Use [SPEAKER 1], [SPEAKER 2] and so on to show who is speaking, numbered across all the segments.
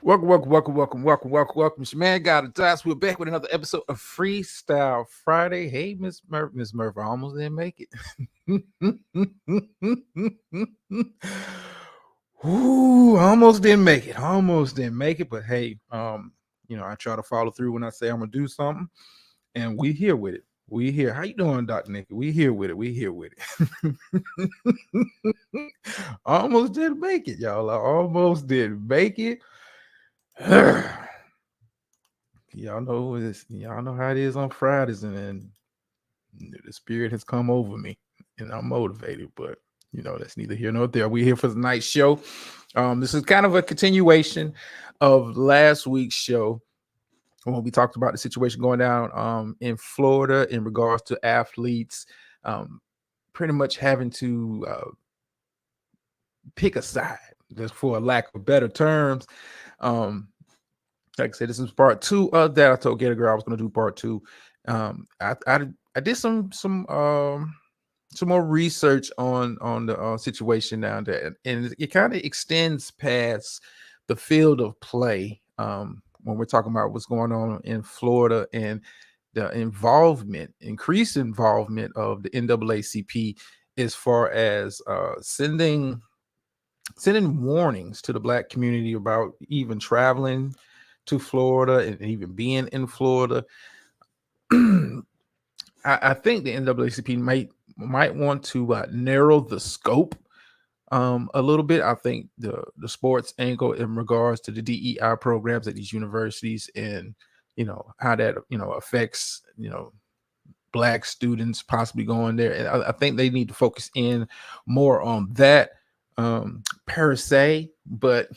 [SPEAKER 1] Welcome. It's your man, God of Dots. We're back with another episode of Freestyle Friday. Hey, Miss Murphy, I almost didn't make it. Ooh, Almost didn't make it. But hey, I try to follow through when I say I'm gonna do something, and we here with it. We here. How you doing, Dr. Nikki? We here with it. Almost didn't make it, y'all. I almost didn't make it. Y'all know how it is on Fridays, and the spirit has come over me, and I'm motivated. But that's neither here nor there. We're here for the night show. This is kind of a continuation of last week's show when we talked about the situation going down in Florida in regards to athletes pretty much having to pick a side, just for a lack of better terms. Like I said, this is part two of that. I told Gator Girl I was going to do part two. I did some more research on the situation down there, and it kind of extends past the field of play when we're talking about what's going on in Florida and the increased involvement of the NAACP as far as sending warnings to the Black community about even traveling to Florida and even being in Florida. I think the NAACP might want to narrow the scope a little bit. I think the sports angle in regards to the DEI programs at these universities and how that affects Black students possibly going there, and I think they need to focus in more on that per se, but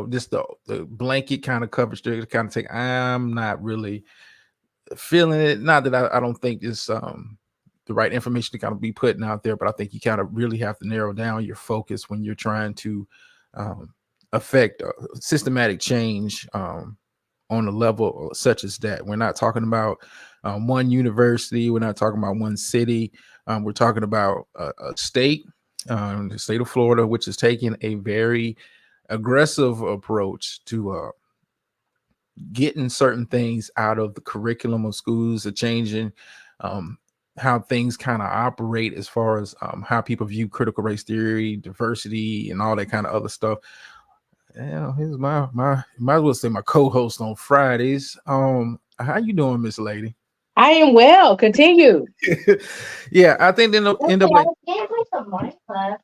[SPEAKER 1] just the blanket kind of coverage to kind of take. I'm not really feeling it. Not that I don't think it's the right information to kind of be putting out there, but I think you kind of really have to narrow down your focus when you're trying to affect systematic change on a level such as that. We're not talking about one university. We're not talking about one city. We're talking about a state, the state of Florida, which is taking a very aggressive approach to getting certain things out of the curriculum of schools, are changing how things kind of operate as far as how people view critical race theory, diversity, and all that kind of other stuff. Here's my might as well say my co-host on Fridays. How you doing, Miss Lady?
[SPEAKER 2] I am well. Continue.
[SPEAKER 1] Yeah, I think the NAACP.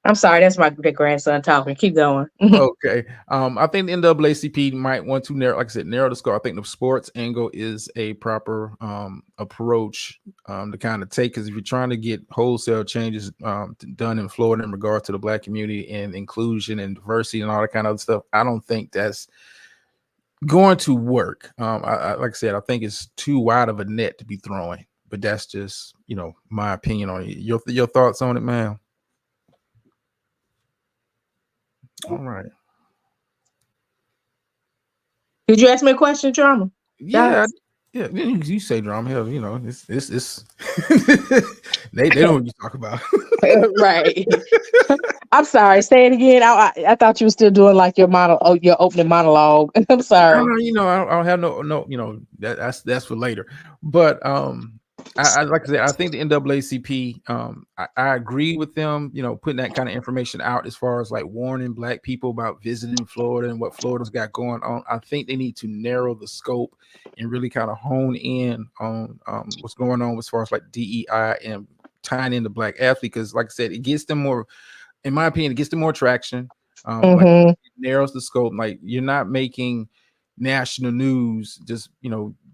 [SPEAKER 2] I'm sorry, that's my great grandson talking. Keep going.
[SPEAKER 1] Okay. I think the NAACP might want to narrow the scope. I think the sports angle is a proper approach to kind of take, because if you're trying to get wholesale changes done in Florida in regard to the Black community and inclusion and diversity and all that kind of other stuff, I don't think that's going to work. I like I said, I think it's too wide of a net to be throwing, but that's just my opinion on it. Your thoughts on it, man? All right.
[SPEAKER 2] Did you ask me a question, Drama?
[SPEAKER 1] Yeah. You say Drama. Hell, it's they know what you talk about.
[SPEAKER 2] Right. I'm sorry. Say it again. I thought you were still doing like your opening monologue. I'm sorry.
[SPEAKER 1] I don't have no. That's for later. But I like I said, I think the NAACP. I agree with them. Putting that kind of information out as far as like warning Black people about visiting Florida and what Florida's got going on. I think they need to narrow the scope and really kind of hone in on what's going on as far as like DEI and tying in the Black athlete, because like I said, it gets them more. In my opinion, it gets them more traction. Like it narrows the scope. Like you're not making national news just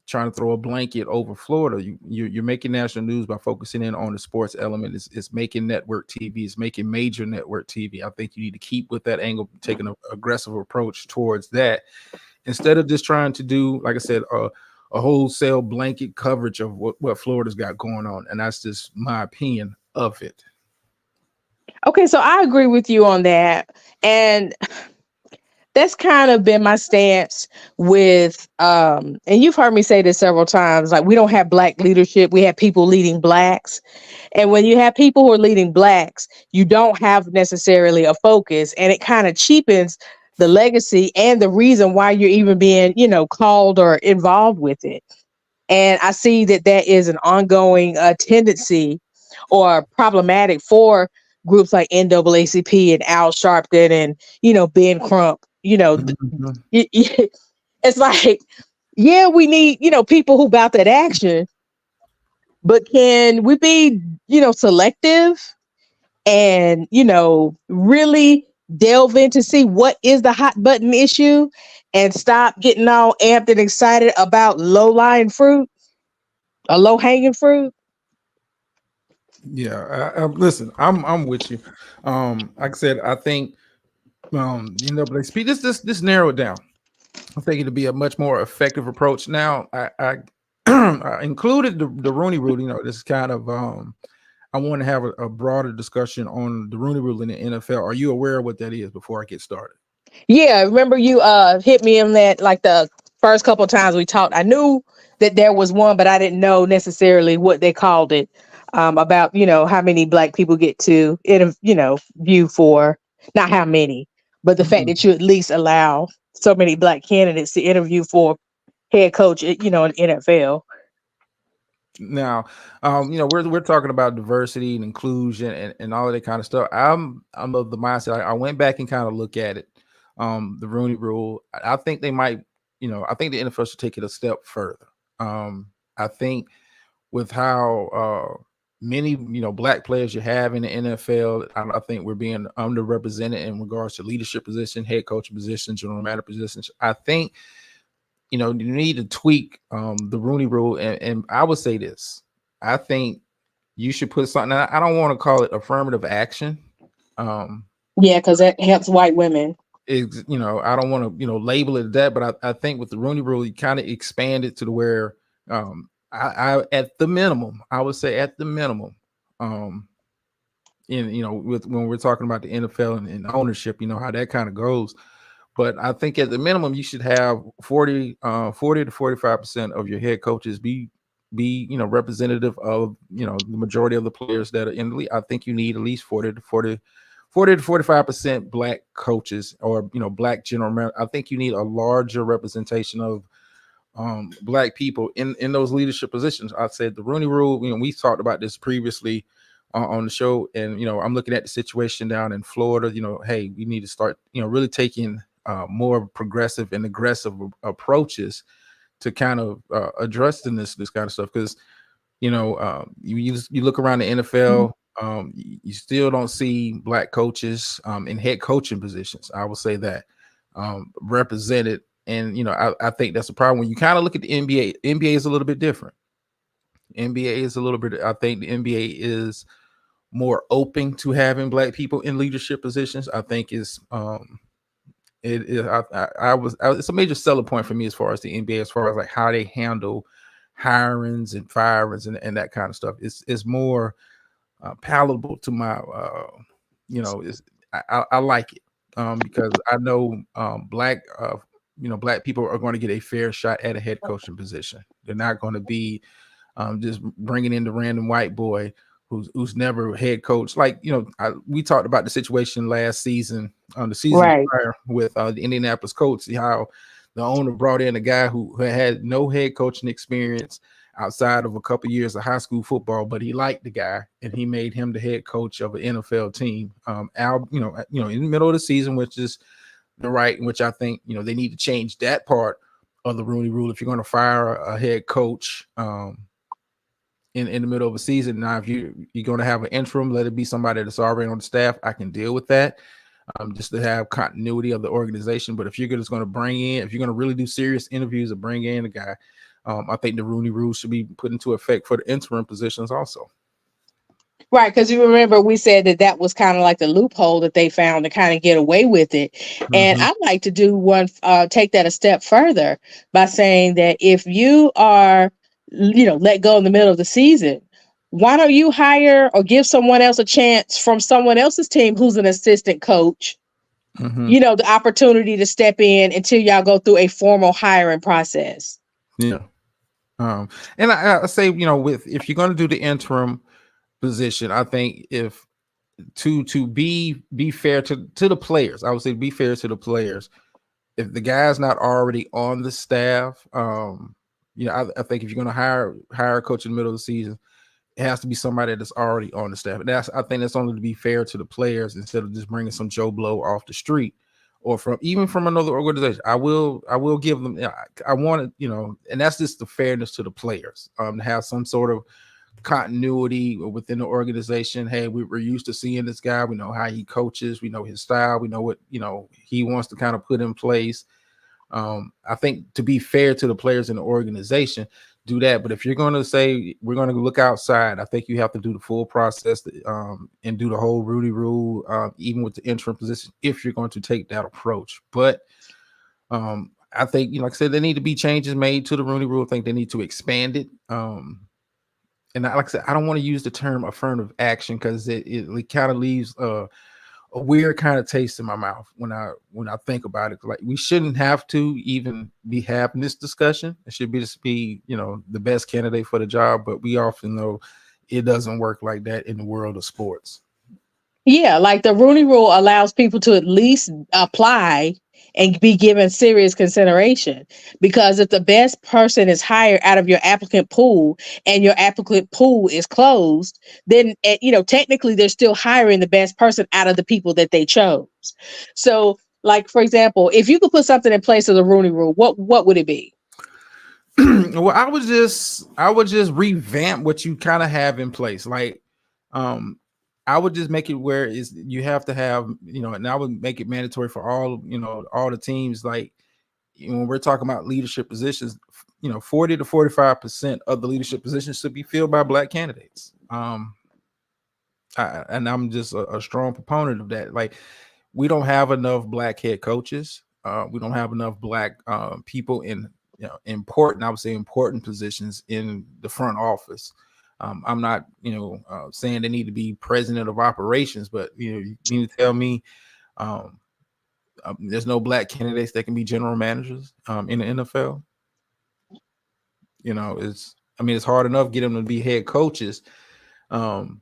[SPEAKER 1] trying to throw a blanket over Florida. You're making national news by focusing in on the sports element. It's making network TV. It's making major network TV. I think you need to keep with that angle, taking an aggressive approach towards that, instead of just trying to do, like I said, a wholesale blanket coverage of what Florida's got going on. And that's just my opinion of it.
[SPEAKER 2] Okay, so I agree with you on that. And that's kind of been my stance with and you've heard me say this several times, like we don't have Black leadership, we have people leading Blacks. And when you have people who are leading Blacks, you don't have necessarily a focus, and it kind of cheapens the legacy and the reason why you're even being, called or involved with it. And I see that that is an ongoing tendency or problematic for groups like NAACP and Al Sharpton and, Ben Crump.
[SPEAKER 1] Mhm.
[SPEAKER 2] It's like, yeah, we need, people who about that action, but can we be, selective and, really delve in to see what is the hot button issue and stop getting all amped and excited about low lying fruit or low hanging fruit?
[SPEAKER 1] Yeah, listen, I'm with you. Like I said, I think NAACP, this narrow it down. I think it'll be a much more effective approach. Now, I I included the Rooney Rule. This is kind of I want to have a broader discussion on the Rooney Rule in the NFL. Are you aware of what that is before I get started?
[SPEAKER 2] Yeah, remember you hit me in that like the first couple of times we talked. I knew that there was one, but I didn't know necessarily what they called it. About how many black people get to view for, not how many, but the fact that you at least allow so many black candidates to interview for head coach, in NFL.
[SPEAKER 1] Now, we're talking about diversity and inclusion and all of that kind of stuff. I'm of the mindset. I went back and kind of look at it. The Rooney Rule. I think they might. I think the NFL should take it a step further. I think with how many black players you have in the NFL, I think we're being underrepresented in regards to leadership position, head coaching positions, general manager positions. I think you need to tweak the Rooney Rule, and I would say this. I think you should put something. I don't want to call it affirmative action. Um,
[SPEAKER 2] Yeah, because that helps white women.
[SPEAKER 1] I don't want to label it that, but I think with the Rooney Rule, you kind of expand it to the where I at the minimum, I would say at the minimum, with when we're talking about the NFL and ownership, how that kind of goes. But I think at the minimum, you should have 40 to 45% of your head coaches be representative of the majority of the players that are in the league. I think you need at least 40 to 45% black coaches or black general manager. I think you need a larger representation of black people in those leadership positions. I said the Rooney Rule. We talked about this previously on the show, and I'm looking at the situation down in Florida. Hey, we need to start really taking more progressive and aggressive approaches to kind of addressing this kind of stuff, because you look around the NFL, you still don't see black coaches in head coaching positions. I will say that represented, and I think that's a problem. When you kind of look at the NBA is a little bit different. NBA is a little bit. I think the NBA is more open to having black people in leadership positions. I think is it is. It's a major selling point for me as far as the NBA, as far as like how they handle hirings and firings and that kind of stuff. It's more palatable to my it's I like it because I know black people are going to get a fair shot at a head coaching position. They're not going to be just bringing in the random white boy who's never head coach. Like we talked about the situation last season, the season
[SPEAKER 2] Right.
[SPEAKER 1] prior with the Indianapolis Colts, how the owner brought in a guy who had no head coaching experience outside of a couple years of high school football, but he liked the guy and he made him the head coach of an NFL team. In the middle of the season, which is the right, which I think they need to change that part of the Rooney Rule. If you're going to fire a head coach in the middle of a season, now if you're going to have an interim, let it be somebody that's already on the staff. I can deal with that. Just to have continuity of the organization. But if you're just going to if you're going to really do serious interviews or bring in a guy, I think the Rooney Rule should be put into effect for the interim positions also.
[SPEAKER 2] Right, because you remember we said that was kind of like the loophole that they found to kind of get away with it. And I'd like to do one, take that a step further by saying that if you are, let go in the middle of the season, why don't you hire or give someone else a chance from someone else's team who's an assistant coach, the opportunity to step in until y'all go through a formal hiring process.
[SPEAKER 1] Yeah. And I say, if you're going to do the interim position, I think if to be fair to the players. I would say be fair to the players. If the guy's not already on the staff, I think if you're going to hire a coach in the middle of the season, it has to be somebody that's already on the staff. And I think that's only to be fair to the players instead of just bringing some Joe Blow off the street or from another organization. I will give them. I want to, and that's just the fairness to the players. To have some sort of continuity within the organization. Hey, we're used to seeing this guy. We know how he coaches. We know his style. We know what he wants to kind of put in place. I think to be fair to the players in the organization, do that. But if you're going to say we're going to look outside, I think you have to do the full process and do the whole Rooney Rule, even with the interim position, if you're going to take that approach. But I think, like I said, there need to be changes made to the Rooney Rule. I think they need to expand it. And like I said, I don't want to use the term affirmative action because it kind of leaves a weird kind of taste in my mouth when I think about it. Like, we shouldn't have to even be having this discussion. It should just be the best candidate for the job, but we often know it doesn't work like that in the world of sports.
[SPEAKER 2] Yeah, like the Rooney Rule allows people to at least apply and be given serious consideration, because if the best person is hired out of your applicant pool and your applicant pool is closed, then technically they're still hiring the best person out of the people that they chose. So, like, for example, if you could put something in place of the Rooney Rule, what would it be?
[SPEAKER 1] Well, I would just revamp what you kind of have in place. Like, I would just make it where you have to have, and I would make it mandatory for all the teams. Like, when we're talking about leadership positions, 40 to 45% of the leadership positions should be filled by Black candidates. And I'm just a strong proponent of that. Like, we don't have enough Black head coaches. We don't have enough Black people in important positions in the front office. I'm not, saying they need to be president of operations, but you need to tell me there's no Black candidates that can be general managers in the NFL. It's hard enough getting them to be head coaches, and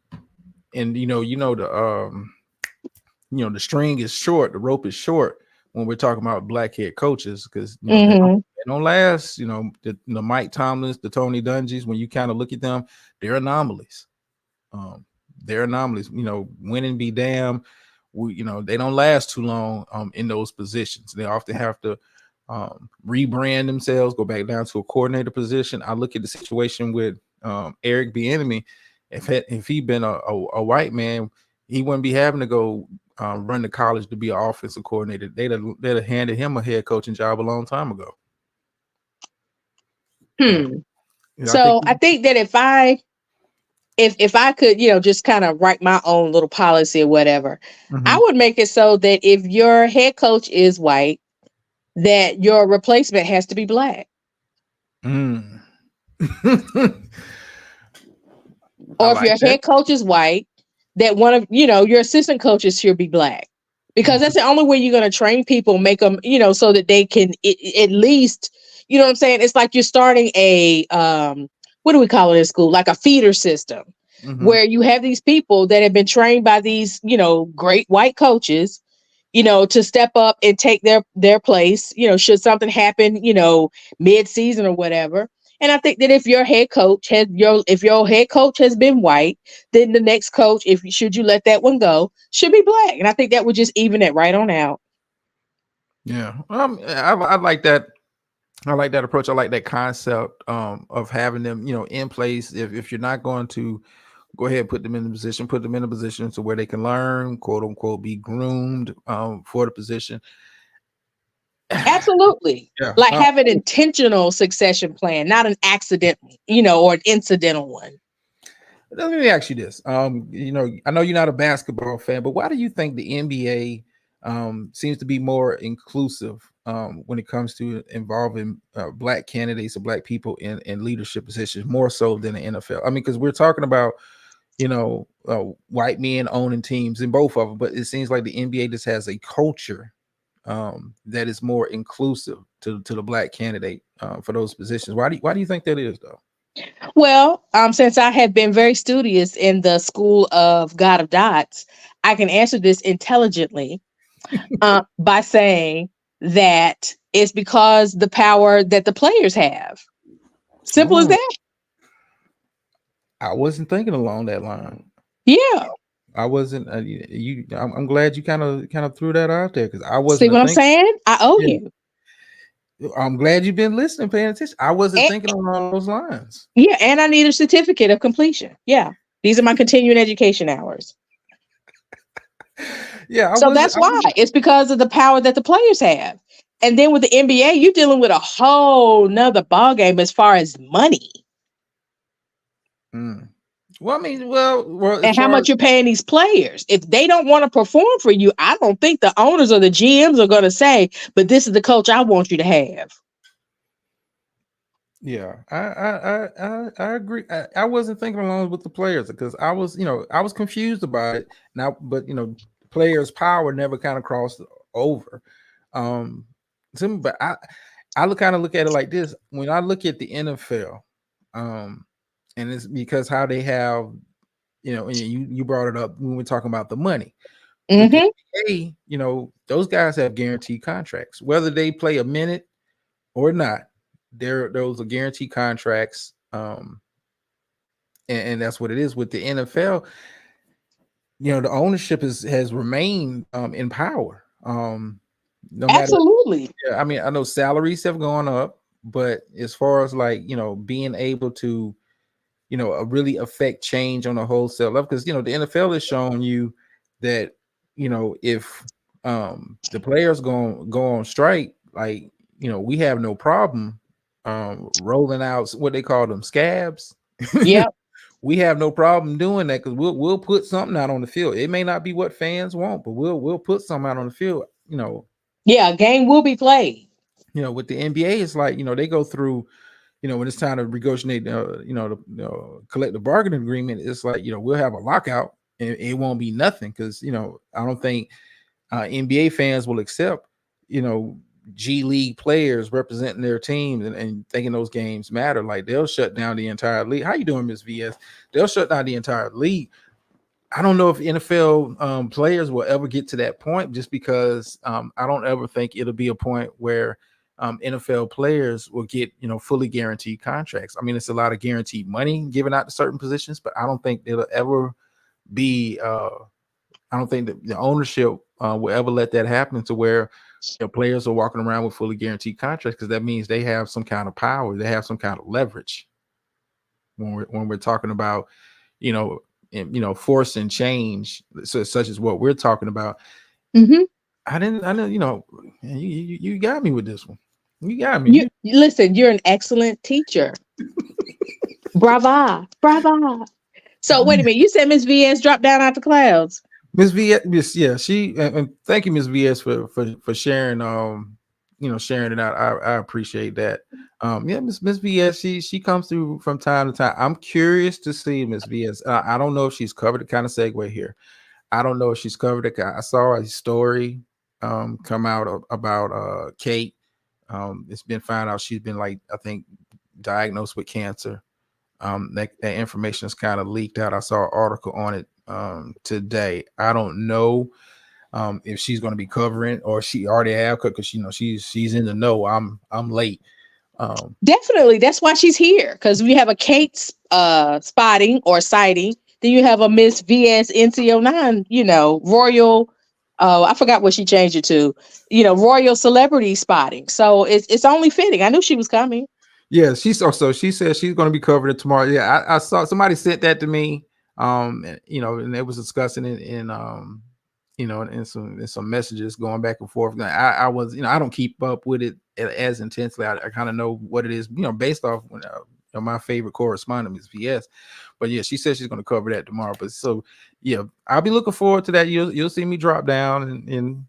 [SPEAKER 1] the string is short, the rope is short when we're talking about Black head coaches, because they don't last. The Mike Tomlins, the Tony Dungy's, when you kind of look at them, they're anomalies. Winning be damn. They don't last too long in those positions. They often have to rebrand themselves, go back down to a coordinator position. I look at the situation with Eric Bieniemy. If he'd been a white man, he wouldn't be having to go run to college to be an offensive coordinator. They'd have handed him a head coaching job a long time ago.
[SPEAKER 2] So I think that if I could, just kind of write my own little policy or whatever, I would make it so that if your head coach is white, that your replacement has to be Black. Or if your head coach is white, that one of, your assistant coaches should be Black. Because that's the only way you're going to train people, make them, so that they can at least, what I'm saying? It's like you're starting a, what do we call it in school? Like a feeder system, where you have these people that have been trained by these, great white coaches, to step up and take their place, should something happen, mid-season or whatever. And I think that if your head coach has been white, then the next coach, should you let that one go, should be Black. And I think that would just even it right on out.
[SPEAKER 1] Yeah. I like that. I like that approach. I like that concept of having them, in place. If you're not going to go ahead and put them in a position to where they can learn, quote unquote, be groomed for the position.
[SPEAKER 2] Absolutely. Yeah. Like have an intentional succession plan, not an accidental, or an incidental one.
[SPEAKER 1] Let me ask you this. I know you're not a basketball fan, but why do you think the NBA seems to be more inclusive when it comes to involving Black candidates or Black people in leadership positions more so than the NFL? I mean, because we're talking about, white men owning teams in both of them, but it seems like the NBA just has a culture that is more inclusive to the Black candidate for those positions. Why do you think that is, though?
[SPEAKER 2] Well, since I have been very studious in the school of God of Dots, I can answer this intelligently by saying that it's because the power that the players have. Simple as
[SPEAKER 1] Oh,
[SPEAKER 2] that.
[SPEAKER 1] I wasn't thinking along that line.
[SPEAKER 2] Yeah.
[SPEAKER 1] I wasn't. I'm glad you kind of threw that out there because I
[SPEAKER 2] See
[SPEAKER 1] wasn't a
[SPEAKER 2] what I'm
[SPEAKER 1] think.
[SPEAKER 2] saying? I owe
[SPEAKER 1] Yeah,
[SPEAKER 2] you.
[SPEAKER 1] I'm glad you've been listening, paying attention. I wasn't
[SPEAKER 2] And,
[SPEAKER 1] thinking along those lines.
[SPEAKER 2] yeah, and I need a certificate of completion. Yeah. These are my continuing education hours.
[SPEAKER 1] Yeah, I
[SPEAKER 2] So
[SPEAKER 1] wasn't.
[SPEAKER 2] that's why. It's because of the power that the players have. And then with the NBA, you're dealing with a whole nother ballgame as far as money
[SPEAKER 1] Mm. Well, I mean, well, as
[SPEAKER 2] and how
[SPEAKER 1] far as
[SPEAKER 2] much you're paying these players. If they don't want to perform for you, I don't think the owners or the GMs are going to say, but this is the coach I want you to have.
[SPEAKER 1] yeah, I agree. I wasn't thinking along with the players because I was confused about it now, but players' power never kind of crossed over. Um, but I look at it like this: when I look at the NFL, um, and it's because how they have, and you brought it up when we're talking about the money with the
[SPEAKER 2] Hmm.
[SPEAKER 1] NBA, those guys have guaranteed contracts, whether they play a minute or not. Those are guaranteed contracts, and that's what it is with the NFL. The ownership has remained in power. No matter,
[SPEAKER 2] Absolutely.
[SPEAKER 1] yeah, I mean, I know salaries have gone up, but as far as like being able to really affect change on a wholesale level, because the NFL has shown you that if the players go on strike, like we have no problem rolling out what they call them scabs.
[SPEAKER 2] Yep.
[SPEAKER 1] We have no problem doing that because we'll put something out on the field. It may not be what fans want, but we'll put something out on the field.
[SPEAKER 2] Yeah, a game will be played.
[SPEAKER 1] With the NBA, it's like they go through. When it's time to negotiate, the collective bargaining agreement, it's like we'll have a lockout and it won't be nothing because I don't think NBA fans will accept G League players representing their teams and thinking those games matter. Like they'll shut down the entire league. How you doing, Miss VS? They'll shut down the entire league. I don't know if NFL players will ever get to that point, just because I don't ever think it'll be a point where NFL players will get fully guaranteed contracts. I mean, it's a lot of guaranteed money given out to certain positions, but I don't think it'll ever be. I don't think that the ownership will ever let that happen to where players are walking around with fully guaranteed contracts, because that means they have some kind of power, they have some kind of leverage when we're talking about force and change, such as what we're talking about.
[SPEAKER 2] Hmm.
[SPEAKER 1] I know you got me with this one. You got me.
[SPEAKER 2] You listen. You're an excellent teacher. Brava, brava. So wait a minute. You said Miss VS dropped down out the clouds.
[SPEAKER 1] Miss VS, yeah, she and thank you, Miss VS, for sharing sharing it out. I appreciate that. Yeah, Miss VS, she comes through from time to time. I'm curious to see Miss VS. I don't know if she's covered the kind of segue here. I don't know if she's covered it. I saw a story come out about Kate. It's been found out she's been, like, I think, diagnosed with cancer. That information is kind of leaked out. I saw an article on it today. I don't know if she's going to be covering or she already have, because she's in the know. I'm late.
[SPEAKER 2] Definitely. That's why she's here. Because we have a Kate spotting or sighting. Then you have a Miss VS NCO9, royal. I forgot what she changed it to. Royal celebrity spotting. So it's only fitting. I knew she was coming.
[SPEAKER 1] Yeah, she said she's going to be covering it tomorrow. Yeah, I saw somebody sent that to me. And they was discussing it in some messages going back and forth. I was, I don't keep up with it as intensely. I kind of know what it is, based off my favorite correspondent is VS. But yeah, she said she's going to cover that tomorrow. But so yeah, I'll be looking forward to that. You'll see me drop down and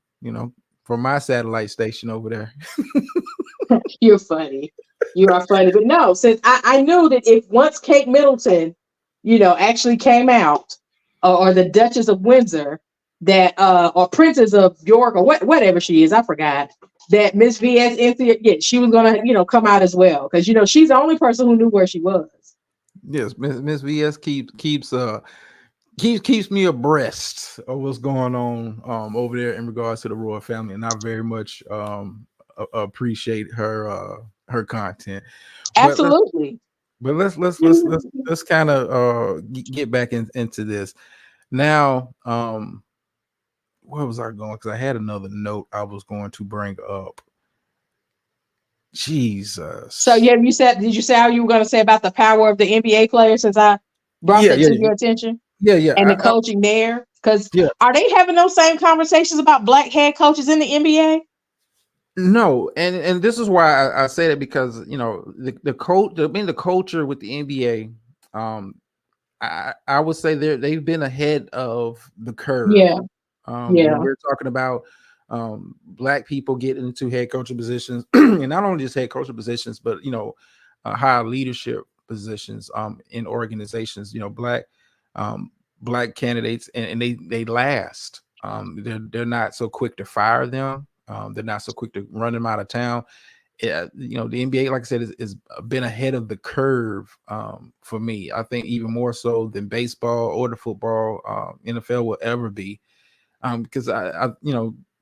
[SPEAKER 1] from my satellite station over there.
[SPEAKER 2] You're funny. You are funny. But no, since I knew that if once Kate Middleton, actually came out, or the Duchess of Windsor, that or Princess of York, or whatever she is, I forgot, that Miss VS, yeah, she was gonna, come out as well. Because she's the only person who knew where she was.
[SPEAKER 1] Yes, Miss VS keeps me abreast of what's going on over there in regards to the royal family, and I very much appreciate her content. But let's
[SPEAKER 2] Absolutely.
[SPEAKER 1] let's kind of get back into this now. Where was I going? Because I had another note I was going to bring up.
[SPEAKER 2] So
[SPEAKER 1] Jesus.
[SPEAKER 2] yeah, did you say how you were going to say about the power of the NBA players since I brought
[SPEAKER 1] Yeah,
[SPEAKER 2] that
[SPEAKER 1] yeah,
[SPEAKER 2] to your attention
[SPEAKER 1] yeah.
[SPEAKER 2] and the coaching there? Because
[SPEAKER 1] Yeah.
[SPEAKER 2] are they having those same conversations about black head coaches in the NBA?
[SPEAKER 1] No, and this is why I say that, because the the culture with the NBA, I would say they've been ahead of the curve.
[SPEAKER 2] Yeah, yeah.
[SPEAKER 1] We're talking about black people getting into head coaching positions, and not only just head coaching positions, but higher leadership positions in organizations. Um, black candidates, and they last. They're not so quick to fire them. They're not so quick to run them out of town. Yeah, the NBA, like I said, is been ahead of the curve for me. I think even more so than baseball or the football, NFL will ever be, because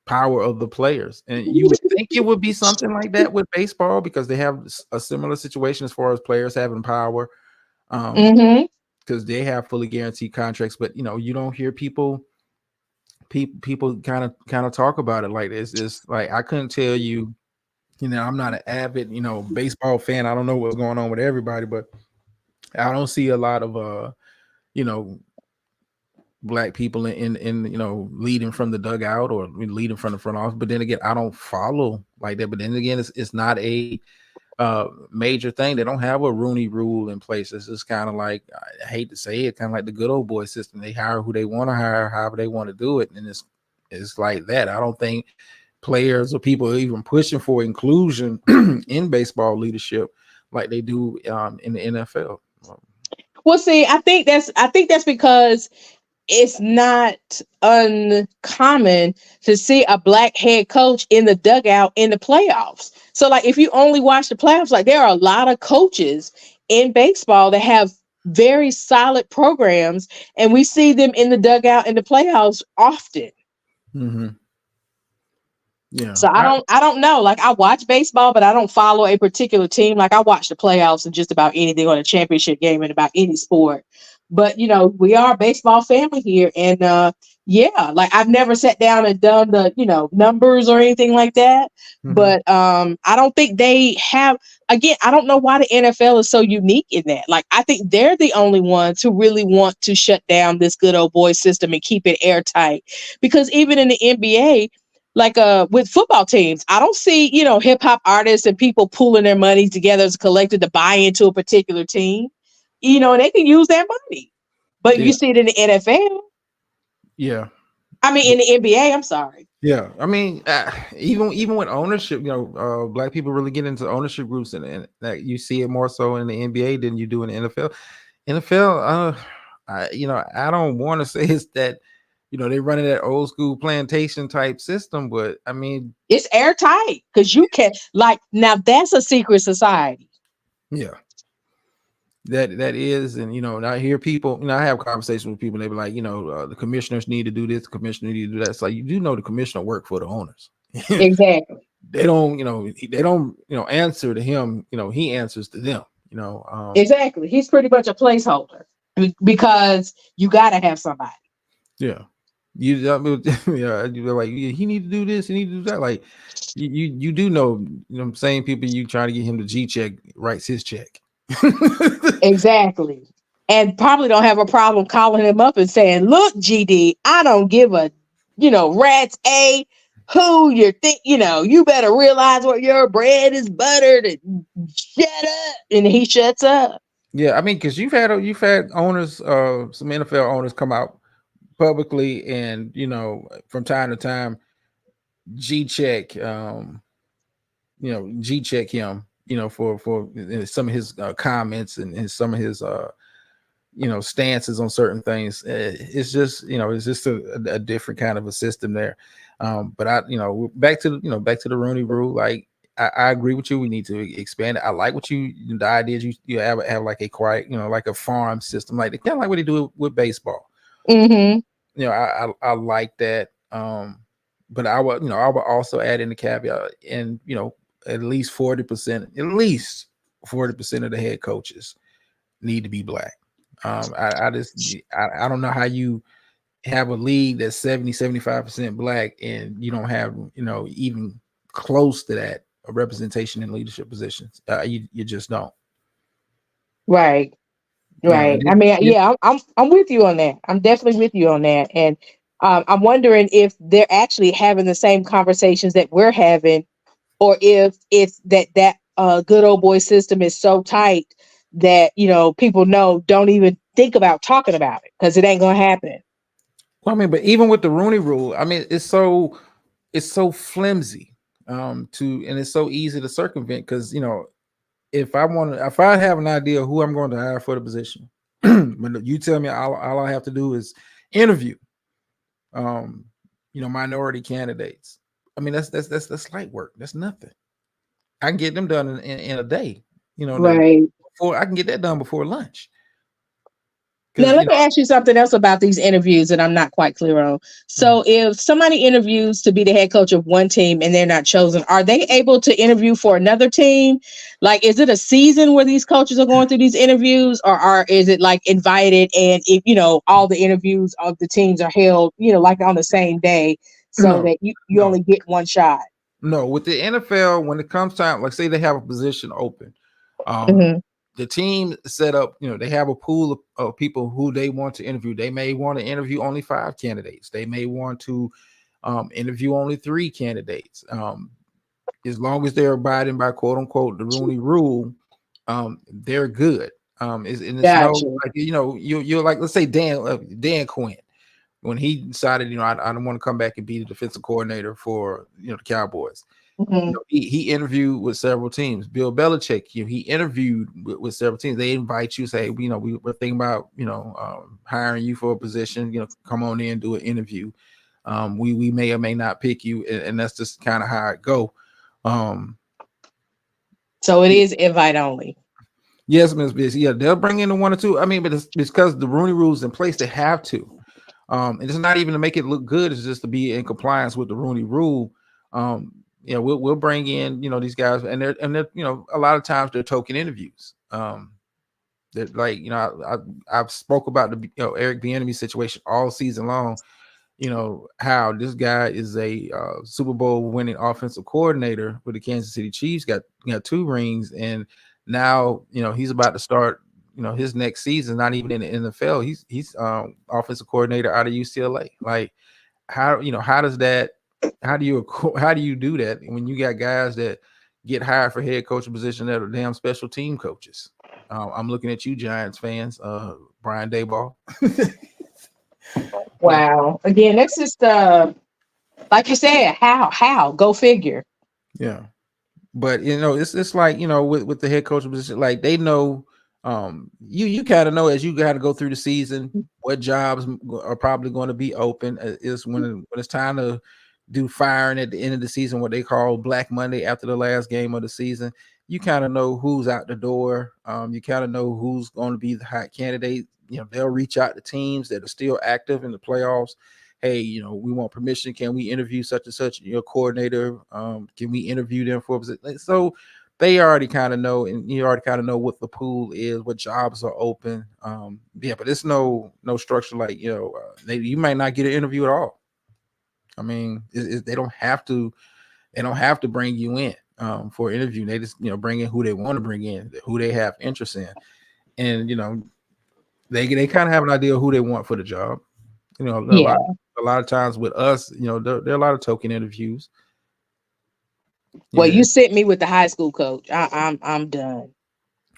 [SPEAKER 1] power of the players, and you would think it would be something like that with baseball because they have a similar situation as far as players having power,
[SPEAKER 2] Mm-hmm.
[SPEAKER 1] because they have fully guaranteed contracts. But you don't hear people kind of talk about it like this. It's like I couldn't tell you. I'm not an avid, baseball fan. I don't know what's going on with everybody, but I don't see a lot of you know, black people in leading from the dugout or leading from the front office. But then again, I don't follow like that. But then again, it's not a major thing. They don't have a Rooney rule in place. It's just kind of like, I hate to say it, kind of like the good old boy system. They hire who they want to hire, however they want to do it, and it's like that. I don't think players or people are even pushing for inclusion in baseball leadership like they do in the NFL.
[SPEAKER 2] Well, see, I think that's because it's not uncommon to see a black head coach in the dugout in the playoffs. So, like, if you only watch the playoffs, like, there are a lot of coaches in baseball that have very solid programs, and we see them in the dugout in the playoffs often.
[SPEAKER 1] Mm-hmm. Yeah.
[SPEAKER 2] So I don't know. Like, I watch baseball, but I don't follow a particular team. Like, I watch the playoffs and just about anything on a championship game and about any sport. But we are a baseball family here, and yeah, like, I've never sat down and done the numbers or anything like that.
[SPEAKER 1] Mm-hmm.
[SPEAKER 2] But I don't think they have. Again, I don't know why the NFL is so unique in that. Like, I think they're the only ones who really want to shut down this good old boy system and keep it airtight. Because even in the NBA, like with football teams, I don't see hip hop artists and people pooling their money together as a collective to buy into a particular team. And they can use their money, but
[SPEAKER 1] Yeah.
[SPEAKER 2] you see it in the NFL.
[SPEAKER 1] Yeah.
[SPEAKER 2] I mean, in the NBA. I'm sorry.
[SPEAKER 1] Yeah. I mean, even with ownership, black people really get into ownership groups, and that you see it more so in the NBA than you do in the NFL. NFL, I don't want to say it's that. They running that old school plantation type system, but I mean,
[SPEAKER 2] It's airtight because you can, like, now that's a secret society.
[SPEAKER 1] yeah, that is. And I hear people, I have conversations with people, and they be like, the commissioners need to do this, the commissioner need to do that. It's like, you do know the commissioner work for the owners.
[SPEAKER 2] Exactly.
[SPEAKER 1] They don't, answer to him. He answers to them.
[SPEAKER 2] Exactly. He's pretty much a placeholder because you got to have somebody.
[SPEAKER 1] Yeah. I mean, yeah, you're like, yeah, he need to do this, he need to do that. Like, you do know, same people you try to get him to G check writes his check.
[SPEAKER 2] Exactly. And probably don't have a problem calling him up and saying, "Look, GD, I don't give a, rat's a who you think, you better realize what your bread is buttered and shut up." And he shuts up.
[SPEAKER 1] Yeah, I mean, because you've had owners, some NFL owners come out publicly, and from time to time, G check, G check him, for some of his comments and some of his stances on certain things. It's just a different kind of a system there. But back to the Rooney Rule. Like, I agree with you. We need to expand it. I like what the idea is you have like a quiet, like a farm system, like kind of like what they do with baseball.
[SPEAKER 2] Mm-hmm.
[SPEAKER 1] I like that. But I would also add in the caveat, and at least 40% of the head coaches need to be black. I don't know how you have a league that's 70-75% black and you don't have even close to that a representation in leadership positions. You just don't.
[SPEAKER 2] Right. Right.
[SPEAKER 1] And
[SPEAKER 2] I mean, yeah, I'm with you on that. I'm definitely with you on that. And I'm wondering if they're actually having the same conversations that we're having, or if it's that good old boy system is so tight that people don't even think about talking about it because it ain't gonna happen.
[SPEAKER 1] well, I mean, but even with the Rooney Rule, I mean, it's so flimsy, and it's so easy to circumvent because if I have an idea who I'm going to hire for the position, when you tell me all I have to do is interview, minority candidates. I mean, that's light work. That's nothing. I can get them done in a day.
[SPEAKER 2] Right.
[SPEAKER 1] Before I can get that done before lunch.
[SPEAKER 2] Now,
[SPEAKER 1] Because
[SPEAKER 2] let me ask you something else about these interviews that I'm not quite clear on. So, if somebody interviews to be the head coach of one team and they're not chosen, are they able to interview for another team? Like, is it a season where these coaches are going through these interviews, or is it like invited and if all the interviews of the teams are held, like on the same day, so
[SPEAKER 1] no,
[SPEAKER 2] that you
[SPEAKER 1] no,
[SPEAKER 2] only get one shot?
[SPEAKER 1] no. With the NFL, when it comes time, like say they have a position open,
[SPEAKER 2] Mm-hmm.
[SPEAKER 1] the team set up, they have a pool of people who they want to interview. They may want to interview only 5 candidates. They may want to interview only 3 candidates. As long as they're abiding by quote unquote the Rooney Rule, they're good. It's no
[SPEAKER 2] Gotcha.
[SPEAKER 1] like you're like, let's say Dan Quinn, when he decided I don't want to come back and be the defensive coordinator for the Cowboys.
[SPEAKER 2] Mm-hmm.
[SPEAKER 1] He interviewed with several teams. Bill Belichick, he interviewed with several teams. They invite you, say, we're thinking about hiring you for a position. Come on in, do an interview. We may or may not pick you, and that's just kind of how it go.
[SPEAKER 2] So it is invite only.
[SPEAKER 1] Yes, Ms. Busy. Yeah, they'll bring in the 1 or 2. I mean, but it's because the Rooney Rule is in place. They have to. And it's not even to make it look good. It's just to be in compliance with the Rooney Rule. We'll bring in these guys, and they're a lot of times they're token interviews. That like I've spoke about the Eric Bieniemy situation all season long. How this guy is a Super Bowl winning offensive coordinator with the Kansas City Chiefs, got 2 rings, and now he's about to start his next season, not even in the NFL. He's offensive coordinator out of UCLA. Like how how do you do that when you got guys that get hired for head coaching position that are damn special team coaches? I'm looking at you, Giants fans, Brian Daboll.
[SPEAKER 2] Wow. Again, that's just like you said, how go figure.
[SPEAKER 1] Yeah. But it's like with the head coach position, like they know, you kind of know as you got to go through the season what jobs are probably going to be open. Is when it's time to do firing at the end of the season, what they call Black Monday after the last game of the season. You kind of know who's out the door. You kind of know who's going to be the hot candidate. They'll reach out to teams that are still active in the playoffs. Hey, we want permission. Can we interview such and such your coordinator? Can we interview them for a position? So they already kind of know, and you already kind of know what the pool is, what jobs are open. But it's no structure like you might not get an interview at all. I mean, they don't have to. They don't have to bring you in for an interview. They just bring in who they want to bring in, who they have interest in, and they kind of have an idea of who they want for the job.
[SPEAKER 2] Yeah.
[SPEAKER 1] A lot of times with us, there are a lot of token interviews.
[SPEAKER 2] Well,
[SPEAKER 1] Yeah.
[SPEAKER 2] you sent me with the high school coach. I'm done.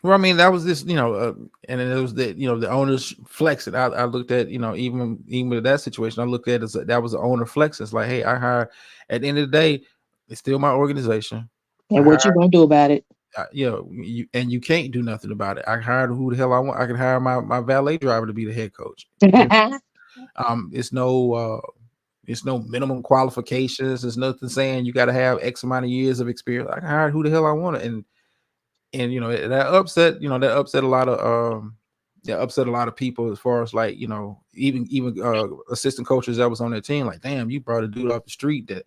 [SPEAKER 1] Well, I mean, that was this, and then it was that the owners flexing. I looked at even with that situation, I looked at it as that was the owner flexing. It's like, hey, I hire. At the end of the day, it's still my organization. I
[SPEAKER 2] And what you
[SPEAKER 1] hired,
[SPEAKER 2] gonna do about it?
[SPEAKER 1] you can't do nothing about it. I hired who the hell I want. I can hire my valet driver to be the head coach. It's no It's no minimum qualifications. There's nothing saying you got to have X amount of years of experience. I can hire who the hell I want, and that upset a lot of that upset a lot of people as far as like even assistant coaches that was on their team. Like, damn, you brought a dude off the street that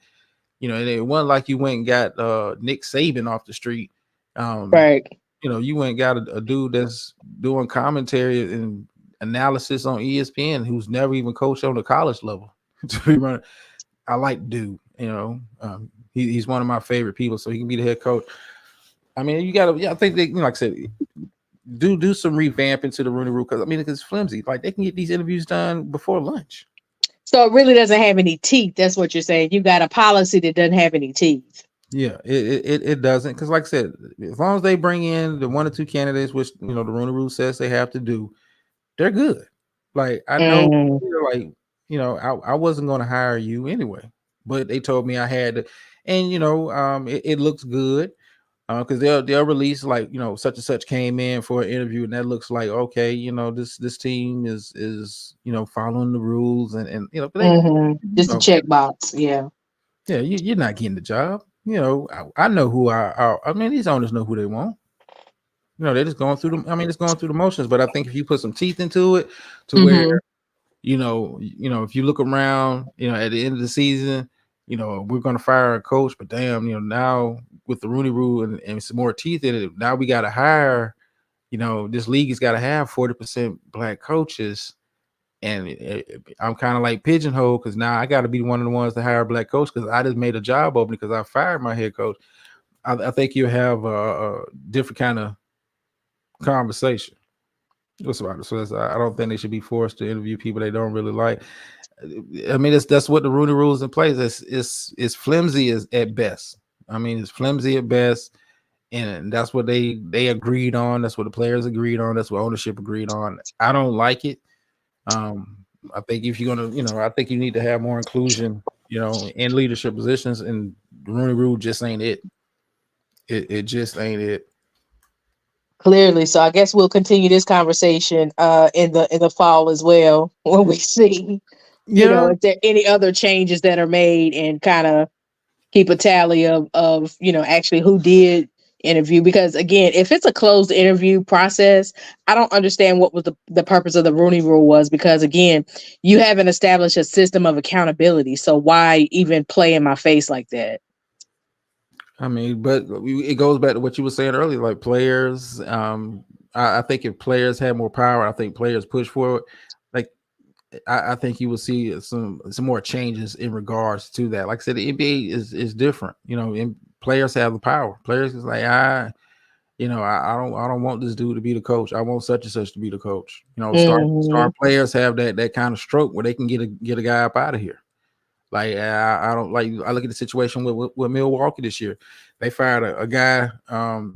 [SPEAKER 1] and it wasn't like you went and got Nick Saban off the street.
[SPEAKER 2] Right.
[SPEAKER 1] You went and got a dude that's doing commentary and analysis on ESPN who's never even coached on the college level. To be running, I like dude. He's one of my favorite people, so he can be the head coach. I mean, you gotta. Yeah, I think they, like I said, do some revamping to the Rooney Rule because it's flimsy. Like they can get these interviews done before lunch.
[SPEAKER 2] So it really doesn't have any teeth. That's what you're saying. You got a policy that doesn't have any teeth.
[SPEAKER 1] Yeah, it doesn't, because like I said, as long as they bring in the 1 or 2 candidates, which the Rooney Rule says they have to do, they're good. Like I know, like I wasn't going to hire you anyway, but they told me I had to, and it looks good because they'll release like such and such came in for an interview, and that looks like okay, this team is following the rules and but
[SPEAKER 2] just a checkbox, yeah.
[SPEAKER 1] You're not getting the job. I know who these owners know who they want. They're just going through it's going through the motions. But I think if you put some teeth into it, to where, if you look around, at the end of the season, we're going to fire a coach, but damn, now with the Rooney Rule and some more teeth in it, now we got to hire, this league has got to have 40% black coaches. And I'm kind of like pigeonholed because now I got to be one of the ones to hire a black coach because I just made a job open because I fired my head coach. I think you have a different kind of conversation. What's about it? So I don't think they should be forced to interview people they don't really like. That's what the Rooney Rule is in place. It's flimsy at best. It's flimsy at best, and that's what they agreed on. That's what the players agreed on. That's what ownership agreed on. I don't like it. I think if you're gonna, I think you need to have more inclusion, in leadership positions, and the Rooney Rule just ain't it. It just ain't it.
[SPEAKER 2] Clearly, so I guess we'll continue this conversation in the fall as well when we see, if there any other changes that are made, and kind of keep a tally of actually who did interview, because again, if it's a closed interview process, I don't understand what was the purpose of the Rooney Rule was, because again, you haven't established a system of accountability, so why even play in my face like that?
[SPEAKER 1] But it goes back to what you were saying earlier, like players. I think if players had more power, I think players push forward. Like I think you will see some more changes in regards to that. Like I said, the NBA is different. And players have the power. Players is like I don't want this dude to be the coach. I want such and such to be the coach. Star players have that kind of stroke where they can get a guy up out of here. Like I don't like. I look at the situation with Milwaukee this year. They fired a guy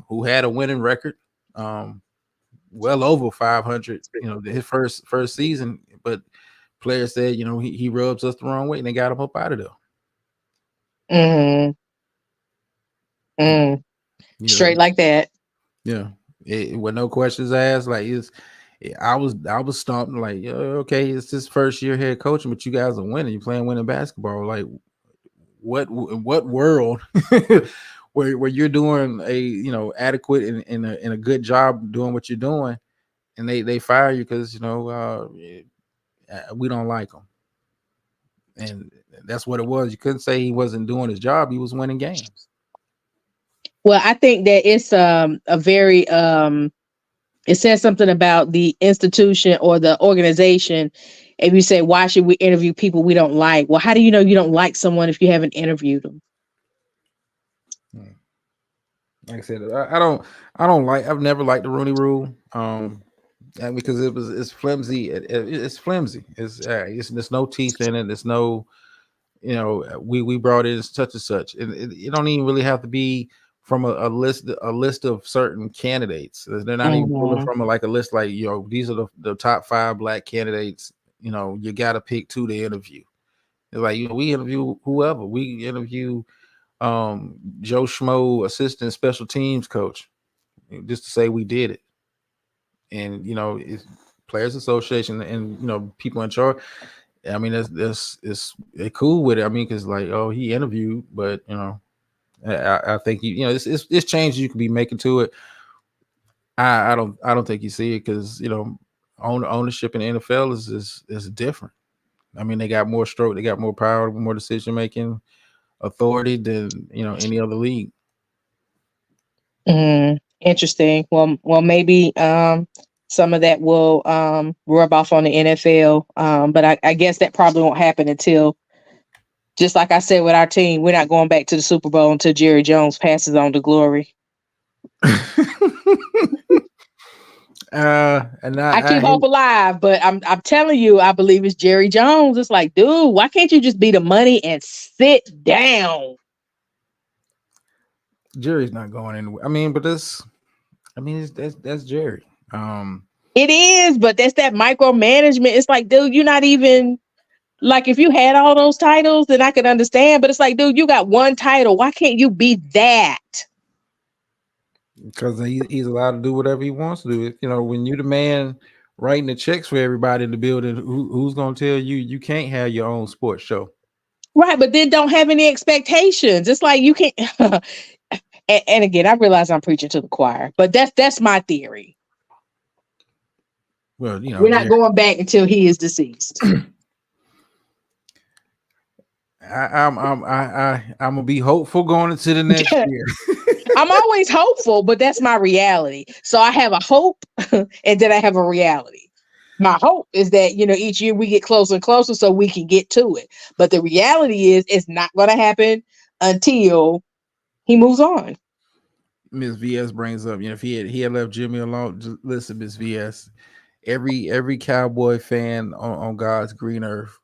[SPEAKER 1] who had a winning record, well over 500. His first season, but players said he rubs us the wrong way, and they got him up out of
[SPEAKER 2] there. Straight like that.
[SPEAKER 1] Yeah, with no questions asked. Like I was stumped. Like okay, it's his first year head coaching, but you guys are winning. You're playing winning basketball. Like what world where you're doing a adequate and a good job doing what you're doing, and they fire you because we don't like him. And that's what it was. You couldn't say he wasn't doing his job. He was winning games.
[SPEAKER 2] Well, I think that it's a very it says something about the institution or the organization. If you say, why should we interview people we don't like? Well, how do you know you don't like someone if you haven't interviewed them?
[SPEAKER 1] Like I said, I've never liked the Rooney Rule. And because it's flimsy. It's flimsy. There's no teeth in it. There's no, we brought in such and such. And it don't even really have to be from a list of certain candidates. They're not even pulling from a list like, these are the top 5 black candidates. You got to pick 2 to interview. It's like, we interview whoever. We interview Joe Schmo, assistant special teams coach, just to say we did it. And it's Players Association and people in charge. I mean, that's it's cool with it. I mean, because like, oh, he interviewed, but you know, I think you know, it's changes you can be making to it. I don't think you see it because you know, ownership in the NFL is different. I mean, they got more stroke, they got more power, more decision making authority than you know any other league.
[SPEAKER 2] Interesting. Well, maybe some of that will rub off on the NFL. But I guess that probably won't happen until, just like I said with our team, we're not going back to the Super Bowl until Jerry Jones passes on to glory.
[SPEAKER 1] And
[SPEAKER 2] I keep hope alive, but I'm telling you, I believe it's Jerry Jones. It's like, dude, why can't you just be the money and sit down?
[SPEAKER 1] Jerry's not going anywhere. I mean, but that's Jerry.
[SPEAKER 2] It is, but that's that micromanagement. It's like, dude, you're not even like, if you had all those titles, then I could understand. But it's like, dude, you got one title. Why can't you be that?
[SPEAKER 1] Because he's allowed to do whatever he wants to do. You know, when you're the man writing the checks for everybody in the building, who's going to tell you you can't have your own sports show?
[SPEAKER 2] Right, but then don't have any expectations. It's like you can't. and again, I realize I'm preaching to the choir, but that's my theory.
[SPEAKER 1] Well, you know,
[SPEAKER 2] we're not going back until he is deceased.
[SPEAKER 1] I'm gonna be hopeful going into the next year.
[SPEAKER 2] I'm always hopeful, but that's my reality. So I have a hope, and then I have a reality. My hope is that, you know, each year we get closer and closer so we can get to it. But the reality is it's not going to happen until he moves on.
[SPEAKER 1] Ms. VS brings up, you know, if he had left Jimmy alone, just listen, Ms. VS, every Cowboy fan on God's green earth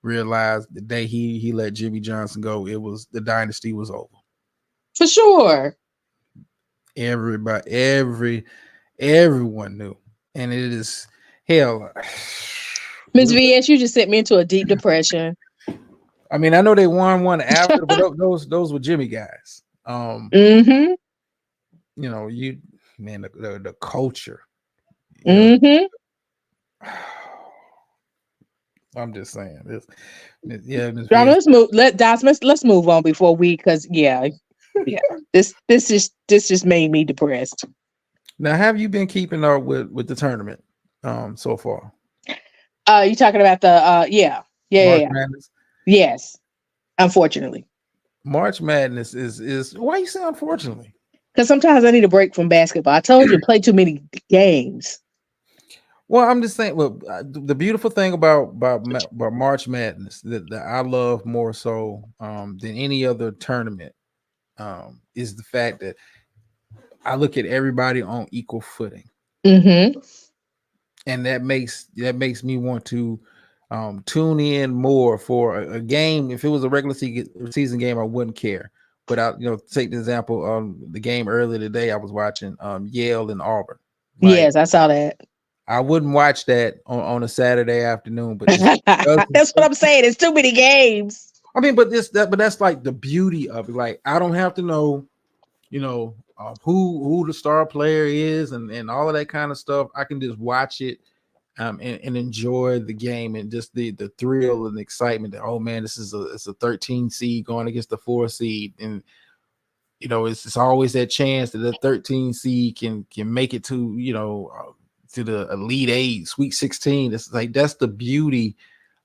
[SPEAKER 1] realized the day he let Jimmy Johnson go, it was the dynasty was over.
[SPEAKER 2] For sure.
[SPEAKER 1] Everyone knew. And it is hell.
[SPEAKER 2] Ms. VS, you just sent me into a deep depression.
[SPEAKER 1] I mean, I know they won one after, but those were Jimmy guys.
[SPEAKER 2] You
[SPEAKER 1] know, the culture. I'm just saying this. Yeah,
[SPEAKER 2] let's move. Let's move on before because this just made me depressed.
[SPEAKER 1] Now, have you been keeping up with the tournament so far?
[SPEAKER 2] You talking about the
[SPEAKER 1] March Madness?
[SPEAKER 2] Yes, unfortunately.
[SPEAKER 1] March Madness is why you say unfortunately?
[SPEAKER 2] Because sometimes I need a break from basketball. I told you, play too many games.
[SPEAKER 1] Well, I'm just saying. Well, the beautiful thing about March Madness that I love more so than any other tournament is the fact that I look at everybody on equal footing, and that makes me want to tune in more for a game. If it was a regular season game, I wouldn't care. But I, take the example the game earlier today. I was watching Yale and Auburn.
[SPEAKER 2] Yes, I saw that.
[SPEAKER 1] I wouldn't watch that on a Saturday afternoon, but
[SPEAKER 2] that's what I'm saying. It's too many games.
[SPEAKER 1] I mean, but that's like the beauty of it. Like, I don't have to know, who the star player is and all of that kind of stuff. I can just watch it and enjoy the game and just the thrill and excitement that, oh man, it's a 13 seed going against the 4 seed, and it's always that chance that the 13 seed can make it to to the Elite 8, Sweet 16. It's like that's the beauty